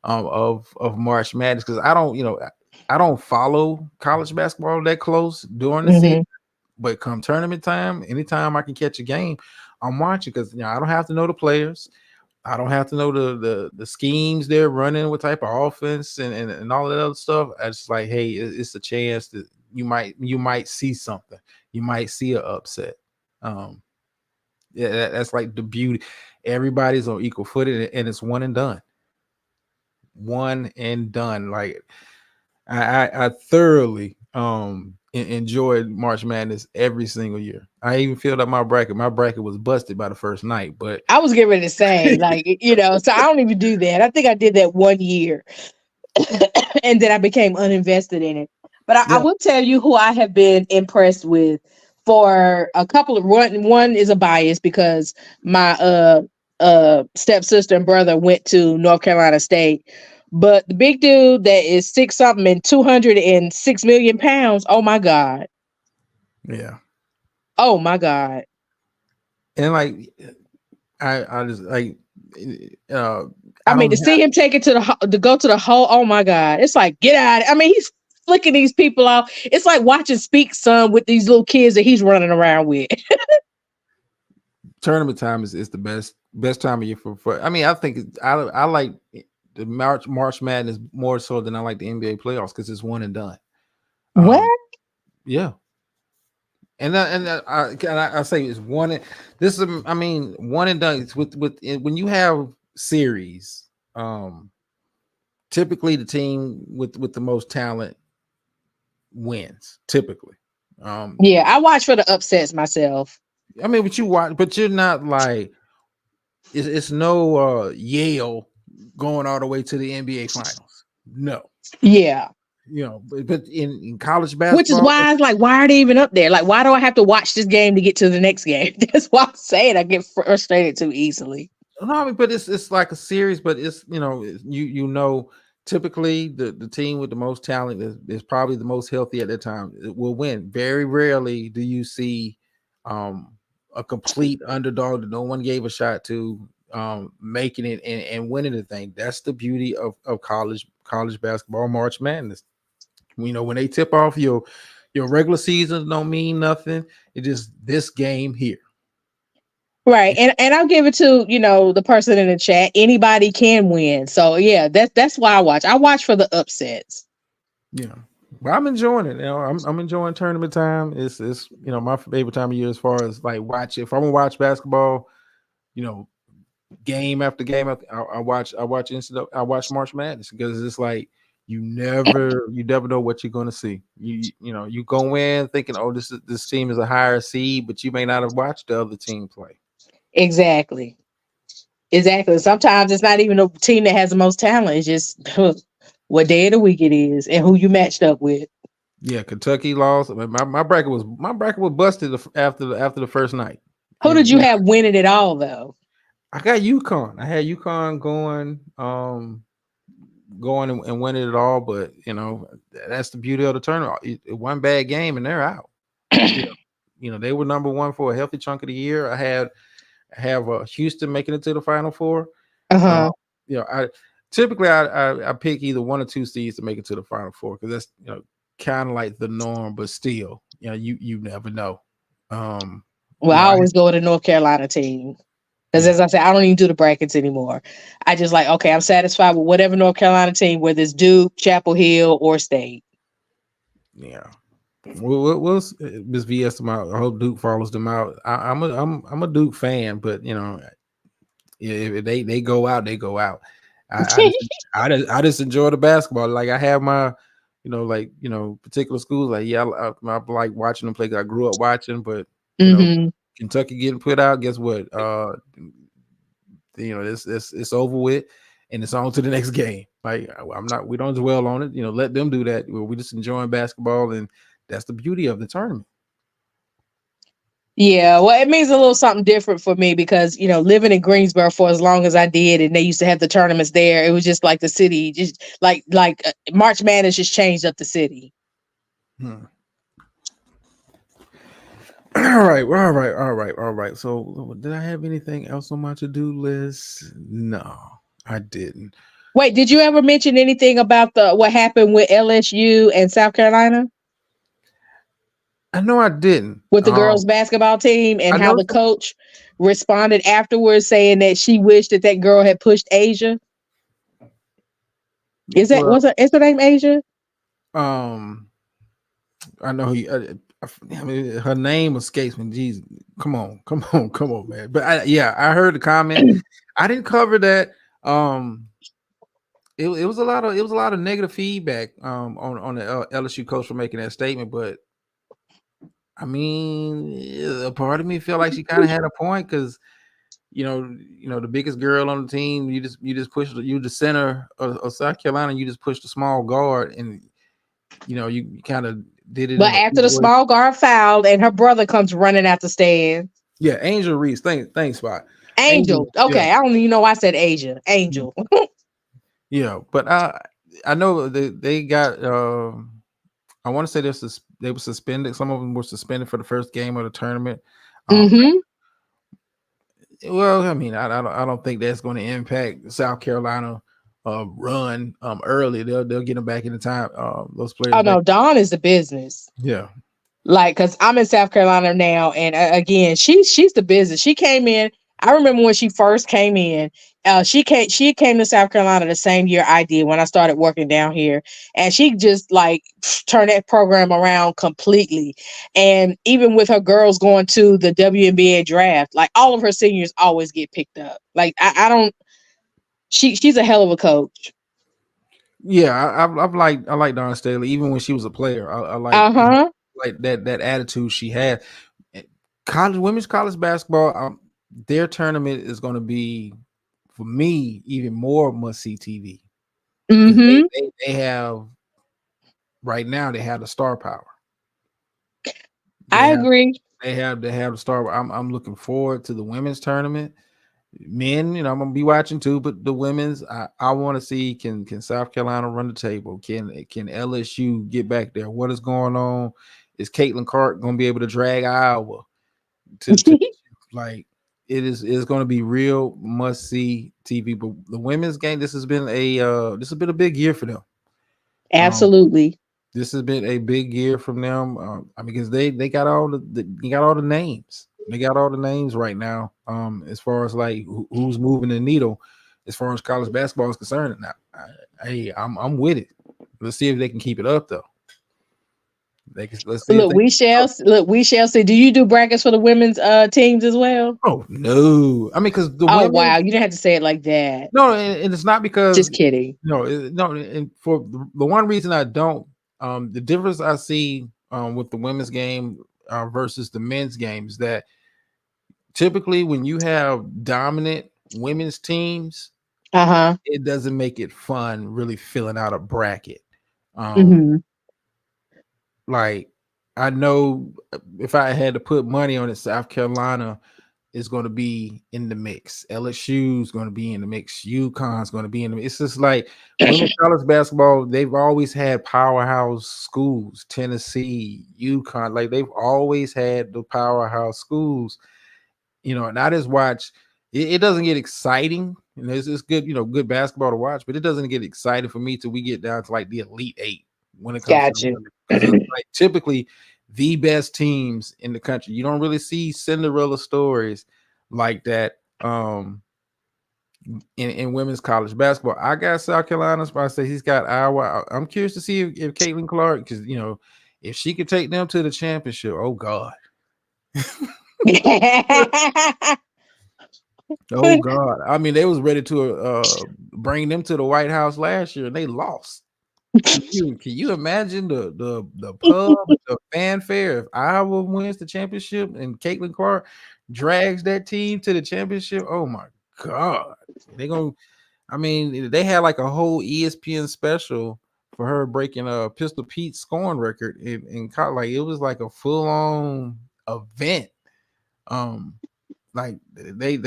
[SPEAKER 1] of March Madness, because I don't follow college basketball that close during the season, but come tournament time, anytime I can catch a game, I'm watching, because I don't have to know the players. I don't have to know the schemes they're running, what type of offense and all that other stuff. I just like, hey, it's a chance that you might see something. You might see an upset. Yeah, that's like the beauty. Everybody's on equal footing, and it's one and done. One and done. Like, I thoroughly enjoyed March Madness every single year. I even filled up my bracket. My bracket was busted by the first night, but
[SPEAKER 2] I was getting ready to say, like, so I don't even do that. I think I did that one year, and then I became uninvested in it. But I will tell you who I have been impressed with for a couple of one is a bias, because my stepsister and brother went to North Carolina State. But the big dude that is 6 something and 206 million pounds, oh my God.
[SPEAKER 1] Yeah.
[SPEAKER 2] Oh my God.
[SPEAKER 1] And like I just like
[SPEAKER 2] I mean,
[SPEAKER 1] don't
[SPEAKER 2] to see him take it to go to the hole, oh my God. It's like, get out. I mean, he's flicking these people off. It's like watching Speak Son with these little kids that he's running around with.
[SPEAKER 1] tournament time is the best time of year for I mean, I think I like the March Madness more so than I like the NBA playoffs because it's one and done.
[SPEAKER 2] What?
[SPEAKER 1] Yeah. And I say it's one. This is I mean one and done. It's with when you have series, typically the team with the most talent wins. Typically,
[SPEAKER 2] Yeah, I watch for the upsets myself.
[SPEAKER 1] I mean, but you watch, but you're not like it's no Yale going all the way to the NBA finals. No,
[SPEAKER 2] Yeah.
[SPEAKER 1] you know, but in college
[SPEAKER 2] Which is
[SPEAKER 1] basketball,
[SPEAKER 2] why it's like, why are they even up there? Like, why do I have to watch this game to get to the next game? That's why I'm saying I get frustrated too easily.
[SPEAKER 1] no, I mean, but it's like a series, but it's you know typically the team with the most talent is probably the most healthy at that time. It will win. Very rarely do you see a complete underdog that no one gave a shot to making it and winning the thing. That's the beauty of college basketball, March Madness. You know, when they tip off your regular season don't mean nothing. It's just this game here.
[SPEAKER 2] Right. And I'll give it to, the person in the chat. Anybody can win. So yeah, that's why I watch. I watch for the upsets.
[SPEAKER 1] Yeah. But I'm enjoying it. I'm enjoying tournament time. It's my favorite time of year as far as like watch. If I'm gonna watch basketball, game after game after I watch I watch March Madness because it's like you never know what you're gonna see. You go in thinking, oh, this team is a higher seed, but you may not have watched the other team play.
[SPEAKER 2] Exactly. Sometimes it's not even the team that has the most talent. It's just what day of the week it is and who you matched up with.
[SPEAKER 1] Yeah, Kentucky lost. I mean, my bracket was busted after the first night.
[SPEAKER 2] Who did you have winning it all though?
[SPEAKER 1] I got UConn. I had UConn going and winning it all, but that's the beauty of the tournament. One bad game and they're out. They were number one for a healthy chunk of the year. I have Houston making it to the Final Four. I typically I pick either one or two seeds to make it to the Final Four because that's kind of like the norm, but still, you never know.
[SPEAKER 2] I always go with a North Carolina team. Because as I said, I don't even do the brackets anymore. I just like, okay, I'm satisfied with whatever North Carolina team, whether it's Duke, Chapel Hill, or State.
[SPEAKER 1] Yeah. Well, Miss VS them out. I hope Duke follows them out. I'm a Duke fan, but if they go out, they go out. I just enjoy the basketball. Like I have my, particular schools. Like I like watching them play. I grew up watching, but Kentucky getting put out. Guess what? It's over with, and it's on to the next game. Like we don't dwell on it. Let them do that. We just enjoying basketball, and that's the beauty of the tournament.
[SPEAKER 2] Yeah, well, it means a little something different for me because living in Greensboro for as long as I did, and they used to have the tournaments there. It was just like the city, just like March Madness just changed up the city.
[SPEAKER 1] All right. So, did I have anything else on my to-do list? No, I didn't.
[SPEAKER 2] Wait, did you ever mention anything about what happened with LSU and South Carolina?
[SPEAKER 1] I know I didn't.
[SPEAKER 2] With the girls' basketball team and how the coach responded afterwards saying that she wished that girl had pushed Asia. Is her name Asia?
[SPEAKER 1] I know her name escapes me. Jesus, come on, man. But I heard the comment. I didn't cover that. It was a lot of negative feedback on the LSU coach for making that statement. But I mean, a part of me feel like she kind of had a point because the biggest girl on the team, you just push the center of South Carolina, you just push the small guard, and you kind of did it.
[SPEAKER 2] But after the small guard fouled and her brother comes running out the stand.
[SPEAKER 1] Yeah, Angel Reese. Thanks, Spot.
[SPEAKER 2] Angel. Okay, yeah. I don't even know why I said Asia. Angel.
[SPEAKER 1] Yeah, but I know they got. I want to say they were suspended. Some of them were suspended for the first game of the tournament. Um,
[SPEAKER 2] Mm-hmm.
[SPEAKER 1] well, I mean, I don't think that's going to impact South Carolina run early. They'll get them back in the time. Those players
[SPEAKER 2] Oh
[SPEAKER 1] back.
[SPEAKER 2] no, Dawn is the business.
[SPEAKER 1] Yeah,
[SPEAKER 2] Like, cause I'm in South Carolina now, and again, she's the business. She came in. I remember when she first came in. She came to South Carolina the same year I did when I started working down here, and she just like turned that program around completely. And even with her girls going to the WNBA draft, like all of her seniors always get picked up. Like I don't. She's a hell of a coach.
[SPEAKER 1] yeah. I like Don Staley even when she was a player. I like
[SPEAKER 2] Uh huh.
[SPEAKER 1] like that attitude she had. Women's college basketball, their tournament is going to be for me even more must see TV because
[SPEAKER 2] Mm-hmm.
[SPEAKER 1] they have right now they have the star power. They
[SPEAKER 2] I
[SPEAKER 1] have
[SPEAKER 2] agree.
[SPEAKER 1] they have the star. I'm looking forward to the women's tournament. Men, I'm gonna be watching too, but the women's, I want to see can South Carolina run the table? Can LSU get back there? What is going on? Is Caitlin Clark gonna be able to drag Iowa to like it is going to be real must see TV? But the women's game, this has been a big year for them. Um,
[SPEAKER 2] Absolutely.
[SPEAKER 1] this has been a big year from them. I mean, because they got all they got all the names. They got all the names right now. As far as like who's moving the needle, as far as college basketball is concerned. Now, hey, I'm with it. Let's see if they can keep it up though. Let's see if
[SPEAKER 2] Look,
[SPEAKER 1] they.
[SPEAKER 2] we shall see. Do you do brackets for the women's teams as well?
[SPEAKER 1] Oh no! I mean, because the
[SPEAKER 2] Oh
[SPEAKER 1] women.
[SPEAKER 2] wow, you didn't have to say it like that.
[SPEAKER 1] No, and it's not because
[SPEAKER 2] Just kidding.
[SPEAKER 1] no, and for the one reason I don't, the difference I see with the women's game versus the men's game is that typically when you have dominant women's teams,
[SPEAKER 2] Uh-huh.
[SPEAKER 1] it doesn't make it fun really filling out a bracket. Um,
[SPEAKER 2] Hmm.
[SPEAKER 1] like I know if I had to put money on it, South Carolina is going to be in the mix. LSU is going to be in the mix. UConn is going to be in the mix. It's just like women's college basketball, they've always had powerhouse schools, Tennessee, UConn. Like they've always had the powerhouse schools, and I just watch it doesn't get exciting. It's good, good basketball to watch, but it doesn't get exciting for me till we get down to like the Elite Eight when it comes to the
[SPEAKER 2] Got you.
[SPEAKER 1] women. Because it's like typically the best teams in the country. You don't really see Cinderella stories like that in women's college basketball. I got South Carolina, so I say he's got Iowa. I'm curious to see if Caitlin Clark, because if she could take them to the championship, oh God. Oh God! I mean, they was ready to bring them to the White House last year, and they lost. Can you imagine the pub, the fanfare if Iowa wins the championship and Caitlin Clark drags that team to the championship? Oh my God! They gonna. I mean, they had like a whole ESPN special for her breaking a Pistol Pete scoring record in college. Like it was like a full on event. Um, like they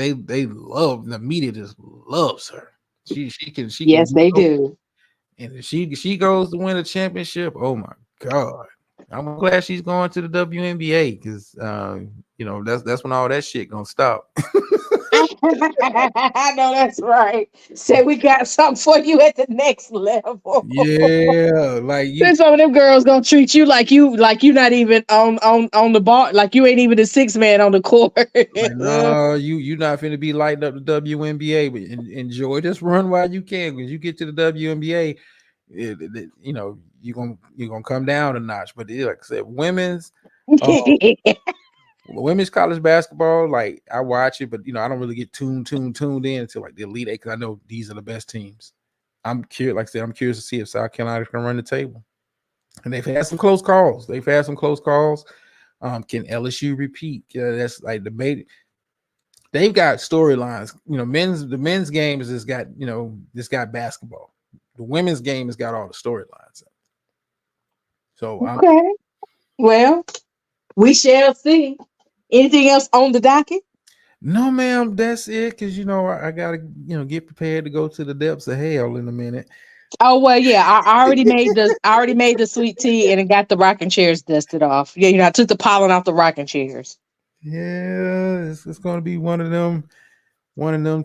[SPEAKER 1] love the media just loves her. She can
[SPEAKER 2] Yes,
[SPEAKER 1] do
[SPEAKER 2] they
[SPEAKER 1] so,
[SPEAKER 2] do.
[SPEAKER 1] and if she goes to win a championship, oh my God. I'm glad she's going to the WNBA because that's when all that shit gonna stop.
[SPEAKER 2] I know that's right. Say we got something for you at the next level.
[SPEAKER 1] Yeah, like you
[SPEAKER 2] Then some of them girls gonna treat you like you not even on the bar, like you ain't even the sixth man on the court.
[SPEAKER 1] like no, you not finna be lighting up the WNBA, but enjoy this run while you can because you get to the WNBA, you're gonna come down a notch. But like I said, uh, women's college basketball, like I watch it, but I don't really get tuned in until like the Elite Eight because I know these are the best teams. I'm curious, like I said, I'm curious to see if South Carolina can run the table. And they've had some close calls. Can LSU repeat? Yeah, that's like debate. They've got storylines. The men's game has just got basketball. The women's game has got all the storylines. So
[SPEAKER 2] Okay. Well, we shall see. Anything else on the docket?
[SPEAKER 1] No, ma'am, that's it. Cause I gotta, get prepared to go to the depths of hell in a minute.
[SPEAKER 2] Oh well, yeah. I already made the sweet tea and it got the rocking chairs dusted off. Yeah, I took the pollen off the rocking chairs.
[SPEAKER 1] Yeah, it's gonna be one of them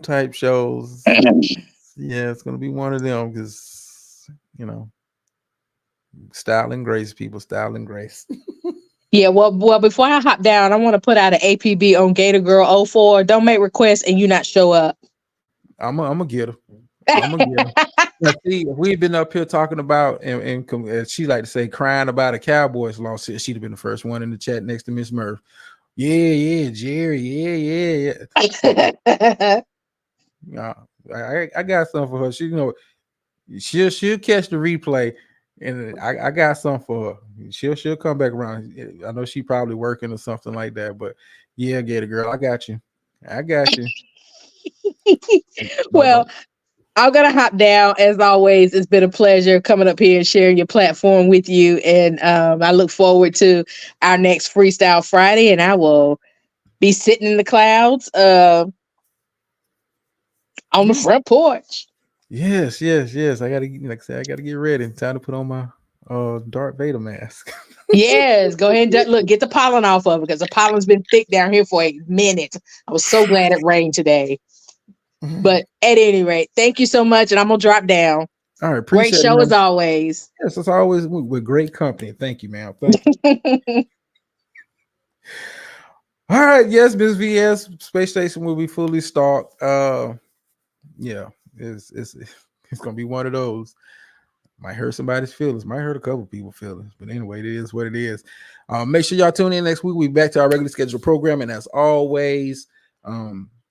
[SPEAKER 1] type shows. Yeah, it's gonna be one of them because style and grace, people, style and grace.
[SPEAKER 2] Yeah, well, before I hop down, I want to put out an APB on Gator Girl 04. Don't make requests and you not show up.
[SPEAKER 1] I'm gonna get her. I'm gonna get her. Now, see, if we've been up here talking about and she like to say crying about a Cowboys loss, she'd have been the first one in the chat next to Miss Murph. Yeah, Jerry. Yeah. I got something for her. She'll catch the replay, and I got something for her. She'll come back around. I know she probably working or something like that, but yeah, Gator Girl, I got you.
[SPEAKER 2] Well, I'm gonna hop down. As always, it's been a pleasure coming up here and sharing your platform with you. And I look forward to our next Freestyle Friday, and I will be sitting in the clouds on the front porch.
[SPEAKER 1] Yes. I gotta, like I said, I gotta get ready. Time to put on my Darth Vader mask.
[SPEAKER 2] Yes, go ahead and get the pollen off of it because the pollen's been thick down here for a minute. I was so glad it rained today. But at any rate, thank you so much, and I'm gonna drop down.
[SPEAKER 1] All right,
[SPEAKER 2] great show as always.
[SPEAKER 1] Yes, it's always with great company. Thank you, ma'am. Thank you. All right, yes, Ms. VS space station will be fully stocked. Yeah, it's gonna be one of those. Might hurt somebody's feelings, might hurt a couple people's feelings, but anyway, it is what it is. Make sure y'all tune in next week. We'll be back to our regular scheduled program, and as always,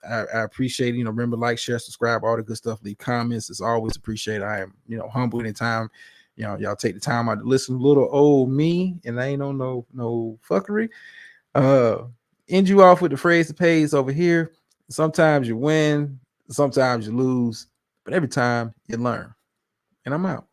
[SPEAKER 1] I appreciate remember, like, share, subscribe, all the good stuff. Leave comments. It's always appreciated. I am humble anytime y'all take the time out to listen to little old me, and I ain't on no fuckery. End you off with the phrase that pays over here. Sometimes you win, sometimes you lose, but every time you learn. And I'm out.